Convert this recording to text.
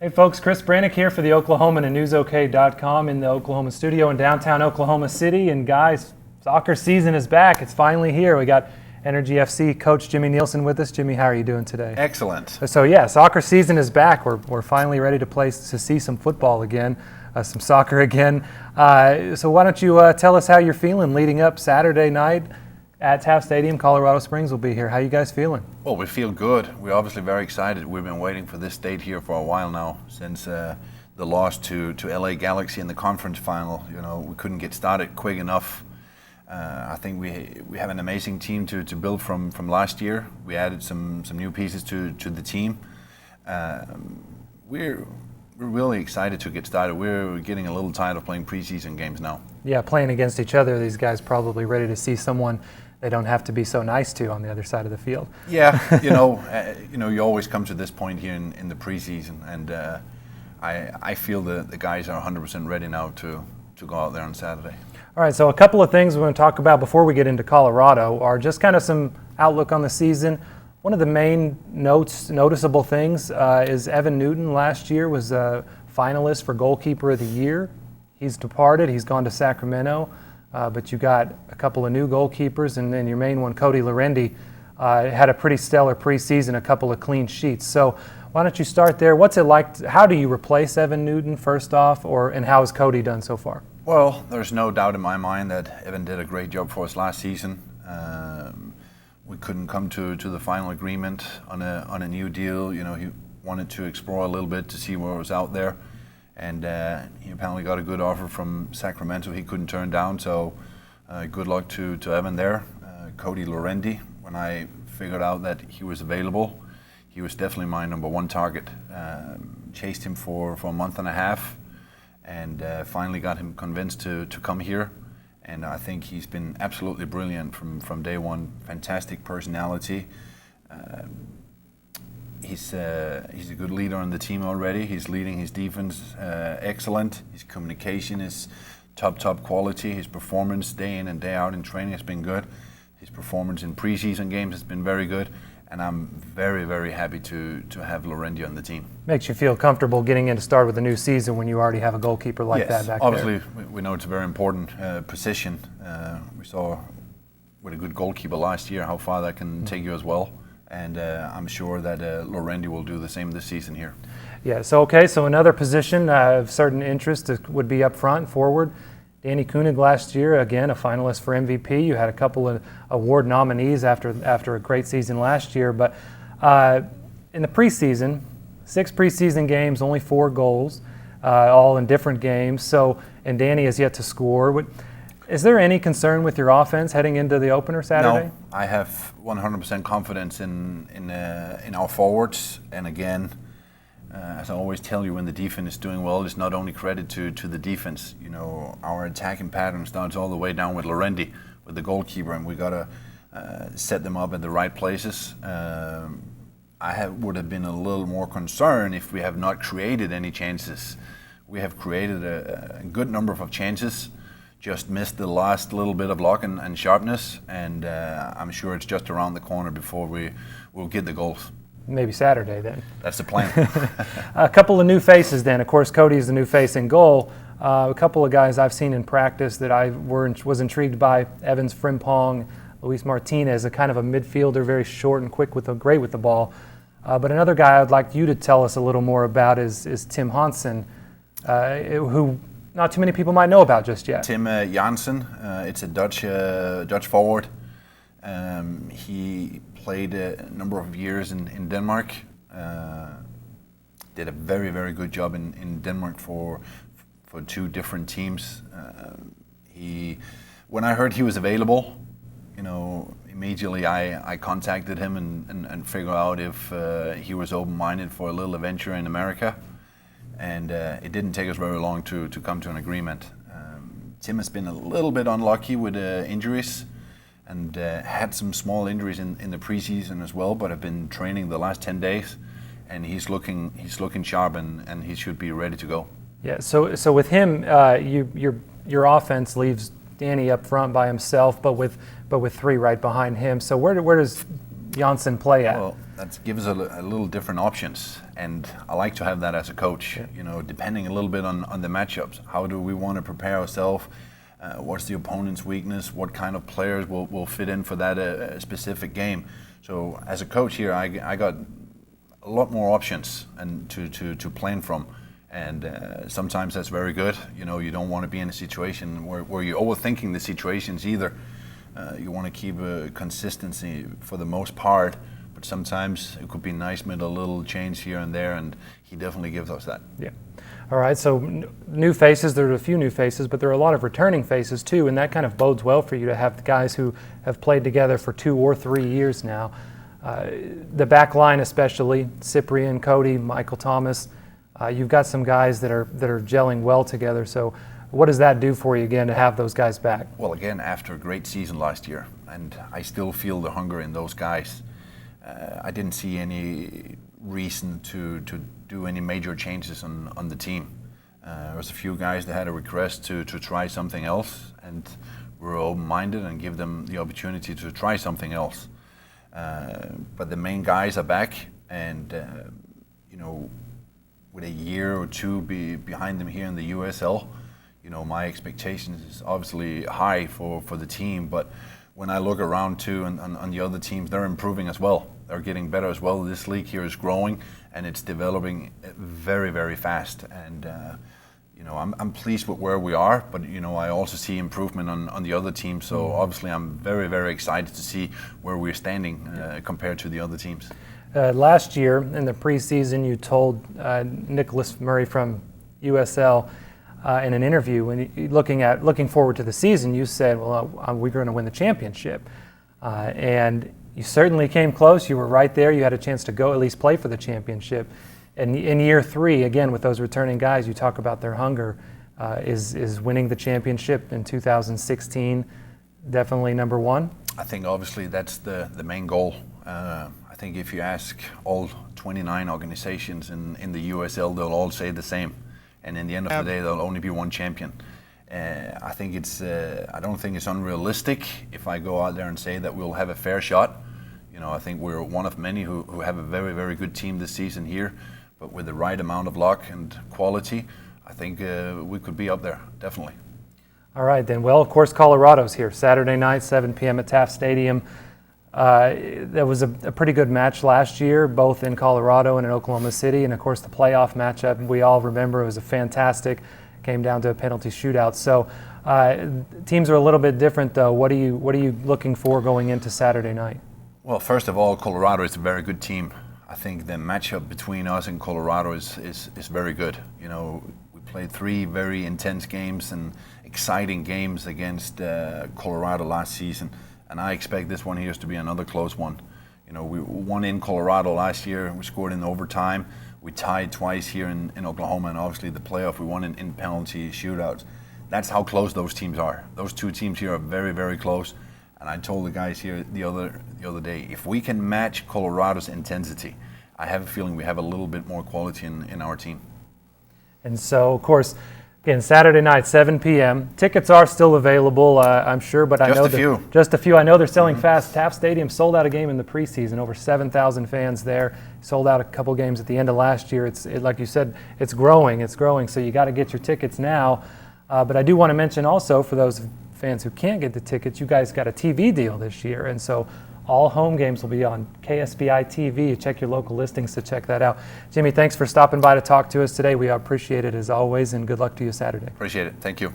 Hey folks, Chris Brannick here for the Oklahoman and NewsOK.com in the Oklahoma studio in downtown Oklahoma City. And guys, soccer season is back. It's finally here. We got Energy FC coach Jimmy Nielsen with us. Jimmy, how are you doing today? Excellent. So yeah, soccer season is back. We're finally ready to see some football again, some soccer again. So why don't you tell us how you're feeling leading up Saturday night at Taft Stadium. Colorado Springs will be here. How you guys feeling? Well, we feel good. We're obviously very excited. We've been waiting for this date here for a while now, since the loss to LA Galaxy in the conference final. You know, we couldn't get started quick enough. I think we have an amazing team to build from last year. We added some new pieces to the team. We're really excited to get started. We're getting a little tired of playing preseason games now. Yeah, playing against each other, these guys probably ready to see someone they don't have to be so nice to on the other side of the field. Yeah, you you always come to this point here in the preseason, and I feel the guys are 100% ready now to go out there on Saturday. All right, so a couple of things we want to talk about before we get into Colorado are just kind of some outlook on the season. One of the main noticeable things is Evan Newton last year was a finalist for Goalkeeper of the Year. He's departed. He's gone to Sacramento. But you got a couple of new goalkeepers, and then your main one, Cody Lorendi, had a pretty stellar preseason, a couple of clean sheets. So why don't you start there? What's it like? How do you replace Evan Newton first off, and how has Cody done so far? Well, there's no doubt in my mind that Evan did a great job for us last season. We couldn't come to the final agreement on a new deal. You know, he wanted to explore a little bit to see what was out there. And he apparently got a good offer from Sacramento he couldn't turn down, so good luck to Evan there. Cody Lorendi, when I figured out that he was available, he was definitely my number one target. Chased him for a month and a half, and finally got him convinced to come here. And I think he's been absolutely brilliant from day one. Fantastic personality. He's a good leader on the team already. He's leading his defense excellent. His communication is top quality. His performance day in and day out in training has been good. His performance in preseason games has been very good. And I'm very, very happy to have Lorendi on the team. Makes you feel comfortable getting in to start with a new season when you already have a goalkeeper like that back obviously, there. Obviously, we know it's a very important position. We saw with a good goalkeeper last year how far that can take you as well. And I'm sure that Lorendi will do the same this season here. Yeah, so another position of certain interest would be up front, forward. Danny Koenig last year, again, a finalist for MVP. You had a couple of award nominees after a great season last year. But in the preseason, 6 preseason games, only 4 goals, all in different games. And Danny has yet to score. Is there any concern with your offense heading into the opener Saturday? No, I have 100% confidence in our forwards. And again, as I always tell you, when the defense is doing well, it's not only credit to the defense. You know, our attacking pattern starts all the way down with Lorendi, with the goalkeeper, and we got to set them up at the right places. Would have been a little more concerned if we have not created any chances. We have created a good number of chances. Just missed the last little bit of luck and sharpness, and I'm sure it's just around the corner before we'll get the goals. Maybe Saturday then. That's the plan. A couple of new faces then. Of course, Cody is the new face in goal. A couple of guys I've seen in practice that I was intrigued by: Evans Frimpong, Luis Martinez, a kind of a midfielder, very short and quick, great with the ball. But another guy I'd like you to tell us a little more about is Tim Hansen, who not too many people might know about just yet. Tim Jansen, it's a Dutch forward. He played a number of years in Denmark. Did a very, very good job in Denmark for 2 different teams. When I heard he was available, you know, immediately I contacted him and figured out if he was open-minded for a little adventure in America. And it didn't take us very long to come to an agreement. Tim has been a little bit unlucky with injuries, and had some small injuries in the preseason as well, but have been training the last 10 days, and he's looking sharp, and he should be ready to go. Yeah. So with him, your offense leaves Danny up front by himself, but with 3 right behind him. So where does Janssen play at? Well, that gives a little different options, and I like to have that as a coach. Yeah. You know, depending a little bit on the matchups. How do we want to prepare ourselves? What's the opponent's weakness? What kind of players will fit in for that specific game? So as a coach here, I got a lot more options and to plan from. And sometimes that's very good. You know, you don't want to be in a situation where you're overthinking the situations either. You want to keep a consistency for the most part, but sometimes it could be nice with a little change here and there, and he definitely gives us that. Yeah. All right, so new faces, there are a few new faces, but there are a lot of returning faces too, and that kind of bodes well for you to have the guys who have played together for 2 or 3 years now. The back line especially, Cyprian, Cody, Michael Thomas, you've got some guys that are gelling well together, so what does that do for you again to have those guys back? Well, again, after a great season last year, and I still feel the hunger in those guys. I didn't see any reason to do any major changes on the team. There was a few guys that had a request to try something else, and we were open-minded and give them the opportunity to try something else. But the main guys are back, and you know, with a year or two behind them here in the USL, you know, my expectations is obviously high for the team, but when I look around too and on the other teams, they're improving as well. They're getting better as well. This league here is growing and it's developing very, very fast. And you know, I'm pleased with where we are, but you know, I also see improvement on the other teams. So obviously, I'm very, very excited to see where we're standing compared to the other teams. Last year in the preseason, you told Nicholas Murray from USL in an interview, when looking forward to the season, you said, "Well, we're going to win the championship," and you certainly came close. You were right there. You had a chance to go at least play for the championship. And in year 3, again with those returning guys, you talk about their hunger. Is winning the championship in 2016 definitely number one? I think obviously that's the main goal. I think if you ask all 29 organizations in the USL, they'll all say the same. And in the end of the day, there'll only be one champion. I think I don't think it's unrealistic if I go out there and say that we'll have a fair shot. You know, I think we're one of many who have a very, very good team this season here, but with the right amount of luck and quality, I think we could be up there, definitely. All right, then. Well, of course, Colorado's here Saturday night, 7 p.m. at Taft Stadium. That was a pretty good match last year, both in Colorado and in Oklahoma City, and of course the playoff matchup we all remember. It was a fantastic, came down to a penalty shootout. So teams are a little bit different, though. What are you looking for going into Saturday night? Well, first of all, Colorado is a very good team. I think the matchup between us and Colorado is very good. You know, we played 3 very intense games and exciting games against Colorado last season. And I expect this one here to be another close one. You know, we won in Colorado last year. We scored in overtime. We tied twice here in Oklahoma, and obviously the playoff we won in penalty shootouts. That's how close those teams are. Those 2 teams here are very, very close. And I told the guys here the other day, if we can match Colorado's intensity, I have a feeling we have a little bit more quality in our team. And so, of course, again, Saturday night, 7 p.m. Tickets are still available, I'm sure, but just a few. I know they're selling fast. Taft Stadium sold out a game in the preseason. Over 7,000 fans there. Sold out a couple games at the end of last year. Like you said, it's growing. It's growing. So you got to get your tickets now. But I do want to mention also, for those fans who can't get the tickets, you guys got a TV deal this year, and so all home games will be on KSBI TV. Check your local listings to check that out. Jimmy, thanks for stopping by to talk to us today. We appreciate it as always, and good luck to you Saturday. Appreciate it. Thank you.